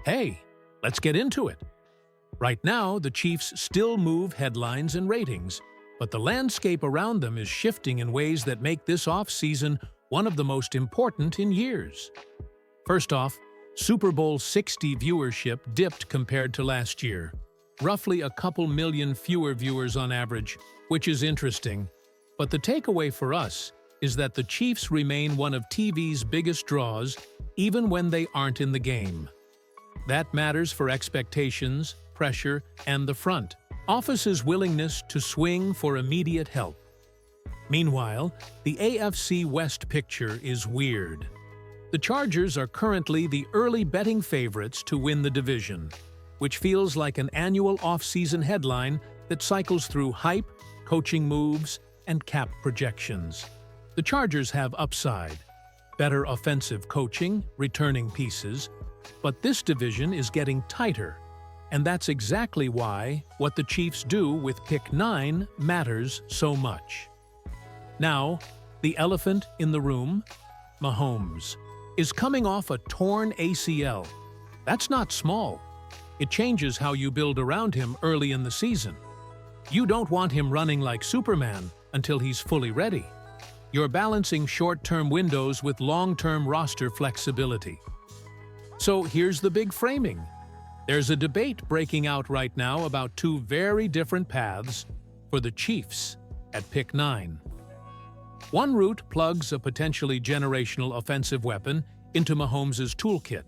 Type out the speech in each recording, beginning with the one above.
Hey, let's get into it. Right now, the Chiefs still move headlines and ratings, but the landscape around them is shifting in ways that make this offseason one of the most important in years. First off, Super Bowl 60 viewership dipped compared to last year. Roughly a couple million fewer viewers on average, which is interesting. But the takeaway for us is that the Chiefs remain one of TV's biggest draws, even when they aren't in the game. That matters for expectations, pressure, and the front office's willingness to swing for immediate help. Meanwhile, the AFC West picture is weird. The Chargers are currently the early betting favorites to win the division, which feels like an annual off-season headline that cycles through hype, coaching moves, and cap projections. The Chargers have upside, better offensive coaching, returning pieces, but this division is getting tighter, and that's exactly why what the Chiefs do with pick 9 matters so much. Now, the elephant in the room, Mahomes, is coming off a torn ACL. That's not small. It changes how you build around him early in the season. You don't want him running like Superman until he's fully ready. You're balancing short-term windows with long-term roster flexibility. So here's the big framing. There's a debate breaking out right now about two very different paths for the Chiefs at pick 9. One route plugs a potentially generational offensive weapon into Mahomes' toolkit.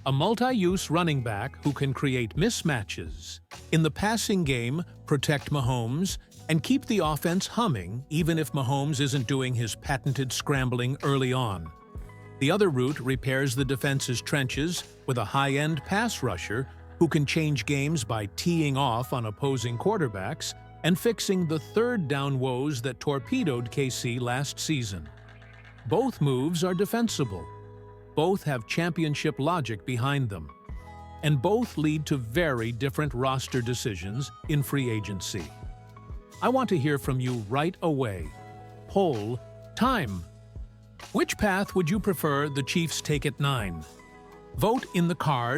A multi-use running back who can create mismatches in the passing game, protect Mahomes, and keep the offense humming even if Mahomes isn't doing his patented scrambling early on. The other route repairs the defense's trenches with a high-end pass rusher who can change games by teeing off on opposing quarterbacks and fixing the third down woes that torpedoed KC last season. Both moves are defensible. Both have championship logic behind them. And both lead to very different roster decisions in free agency. I want to hear from you right away. Poll time. Which path would you prefer the Chiefs take at 9? Vote in the card.poll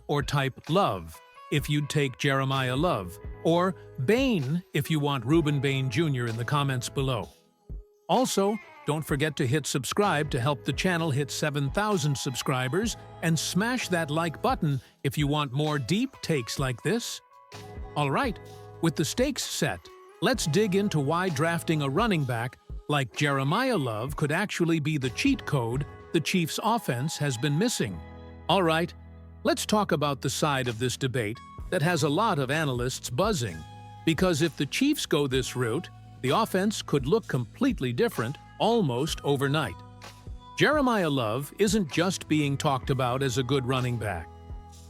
or type love if you'd take Jeremiah Love, or Bane if you want Ruben Bane Jr. in the comments below. Also, don't forget to hit subscribe to help the channel hit 7,000 subscribers, and smash that like button if you want more deep takes like this. Alright, with the stakes set, let's dig into why drafting a running back like Jeremiah Love could actually be the cheat code the Chiefs' offense has been missing. Alright, let's talk about the side of this debate that has a lot of analysts buzzing. Because if the Chiefs go this route, the offense could look completely different almost overnight. Jeremiah Love isn't just being talked about as a good running back.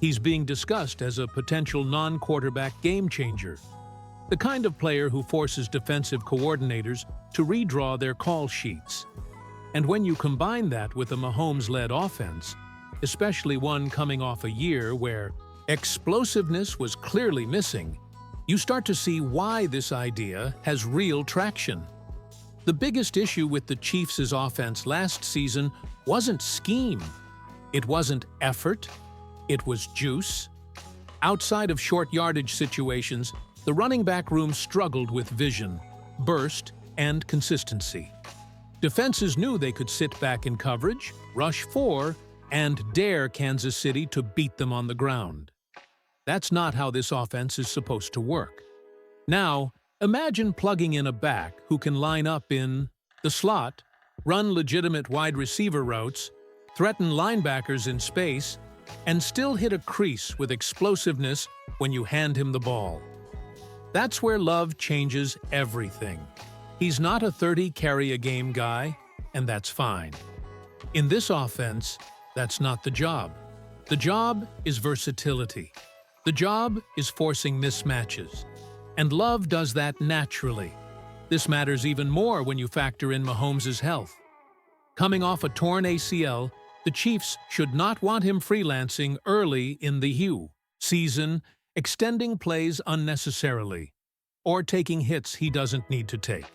He's being discussed as a potential non-quarterback game-changer, the kind of player who forces defensive coordinators to redraw their call sheets. And when you combine that with a Mahomes-led offense, especially one coming off a year where explosiveness was clearly missing, you start to see why this idea has real traction. The biggest issue with the Chiefs' offense last season wasn't scheme. It wasn't effort. It was juice. Outside of short yardage situations, the running back room struggled with vision, burst, and consistency. Defenses knew they could sit back in coverage, rush 4, and dare Kansas City to beat them on the ground. That's not how this offense is supposed to work. Now, imagine plugging in a back who can line up in the slot, run legitimate wide receiver routes, threaten linebackers in space, and still hit a crease with explosiveness when you hand him the ball. That's where Love changes everything. He's not a 30-carry-a-game guy, and that's fine. In this offense, that's not the job. The job is versatility. The job is forcing mismatches. And Love does that naturally. This matters even more when you factor in Mahomes' health. Coming off a torn ACL, the Chiefs should not want him freelancing early in the season, extending plays unnecessarily, or taking hits he doesn't need to take.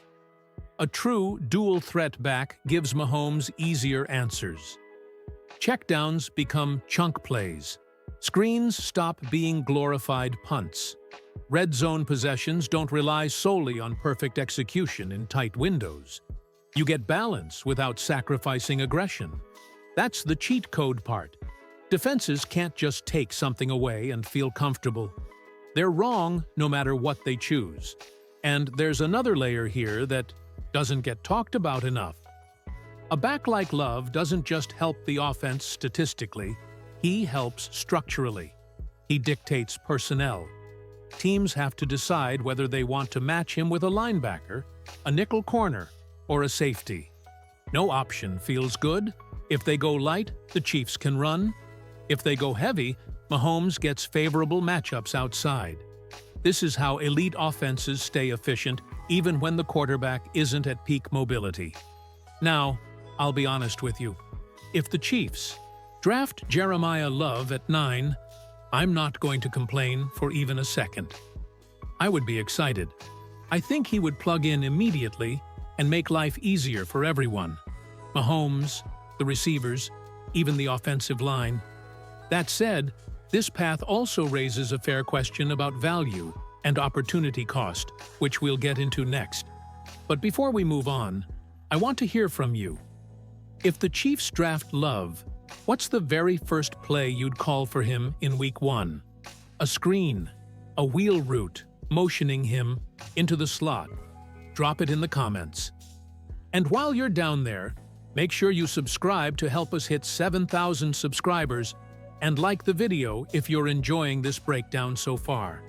A true dual-threat back gives Mahomes easier answers. Checkdowns become chunk plays. Screens stop being glorified punts. Red zone possessions don't rely solely on perfect execution in tight windows. You get balance without sacrificing aggression. That's the cheat code part. Defenses can't just take something away and feel comfortable. They're wrong no matter what they choose. And there's another layer here that doesn't get talked about enough. A back like Love doesn't just help the offense statistically, he helps structurally. He dictates personnel. Teams have to decide whether they want to match him with a linebacker, a nickel corner, or a safety. No option feels good. If they go light, the Chiefs can run. If they go heavy, Mahomes gets favorable matchups outside. This is how elite offenses stay efficient even when the quarterback isn't at peak mobility. Now, I'll be honest with you. If the Chiefs draft Jeremiah Love at 9, I'm not going to complain for even a second. I would be excited. I think he would plug in immediately and make life easier for everyone. Mahomes, the receivers, even the offensive line. That said, this path also raises a fair question about value and opportunity cost, which we'll get into next. But before we move on, I want to hear from you. If the Chiefs draft Love, what's the very first play you'd call for him in Week 1? A screen, a wheel route, motioning him into the slot. Drop it in the comments. And while you're down there, make sure you subscribe to help us hit 7,000 subscribers and like the video if you're enjoying this breakdown so far.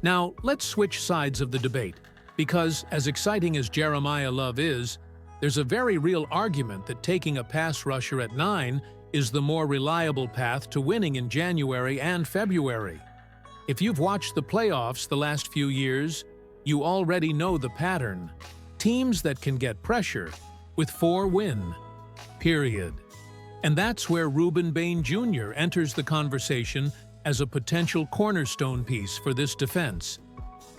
Now, let's switch sides of the debate, because as exciting as Jeremiah Love is, there's a very real argument that taking a pass rusher at 9 is the more reliable path to winning in January and February. If you've watched the playoffs the last few years, you already know the pattern. Teams that can get pressure with 4 win. Period. And that's where Ruben Bane Jr. enters the conversation as a potential cornerstone piece for this defense.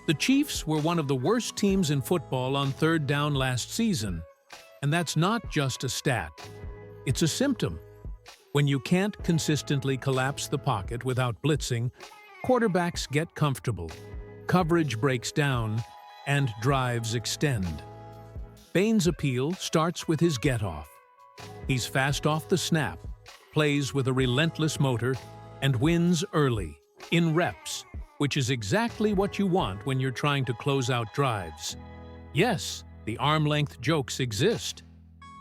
The Chiefs were one of the worst teams in football on third down last season. And that's not just a stat. It's a symptom. When you can't consistently collapse the pocket without blitzing, quarterbacks get comfortable, coverage breaks down, and drives extend. Bane's appeal starts with his get-off. He's fast off the snap, plays with a relentless motor, and wins early, in reps, which is exactly what you want when you're trying to close out drives. Yes, the arm-length jokes exist.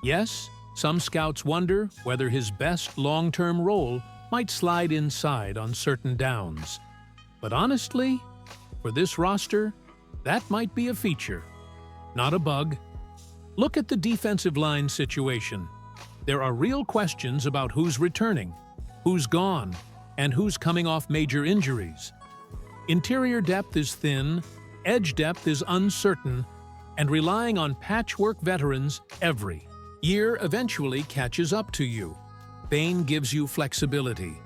Yes, some scouts wonder whether his best long-term role might slide inside on certain downs. But honestly, for this roster, that might be a feature, not a bug. Look at the defensive line situation. There are real questions about who's returning, who's gone, and who's coming off major injuries. Interior depth is thin, edge depth is uncertain, and relying on patchwork veterans every year eventually catches up to you. Bane gives you flexibility.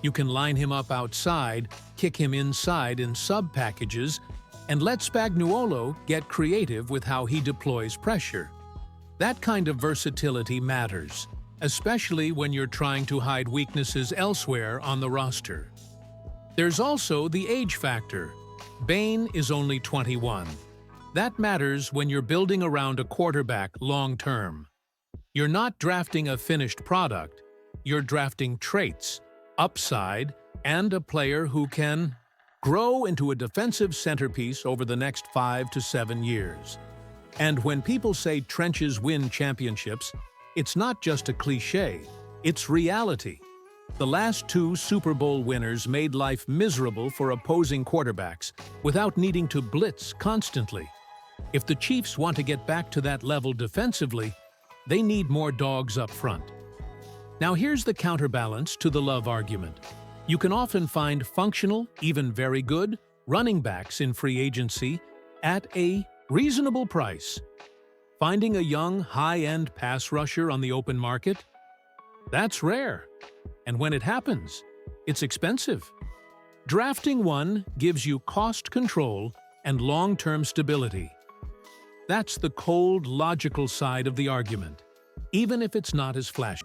You can line him up outside, kick him inside in sub-packages, and let Spagnuolo get creative with how he deploys pressure. That kind of versatility matters, especially when you're trying to hide weaknesses elsewhere on the roster. There's also the age factor. Bane is only 21. That matters when you're building around a quarterback long-term. You're not drafting a finished product, you're drafting traits, upside, and a player who can grow into a defensive centerpiece over the next 5 to 7 years. And when people say trenches win championships, it's not just a cliche, it's reality. The last 2 Super Bowl winners made life miserable for opposing quarterbacks without needing to blitz constantly. If the Chiefs want to get back to that level defensively, they need more dogs up front. Now here's the counterbalance to the Love argument. You can often find functional, even very good, running backs in free agency at a reasonable price. Finding a young, high-end pass rusher on the open market? That's rare. And when it happens, it's expensive. Drafting one gives you cost control and long-term stability. That's the cold, logical side of the argument, even if it's not as flashy.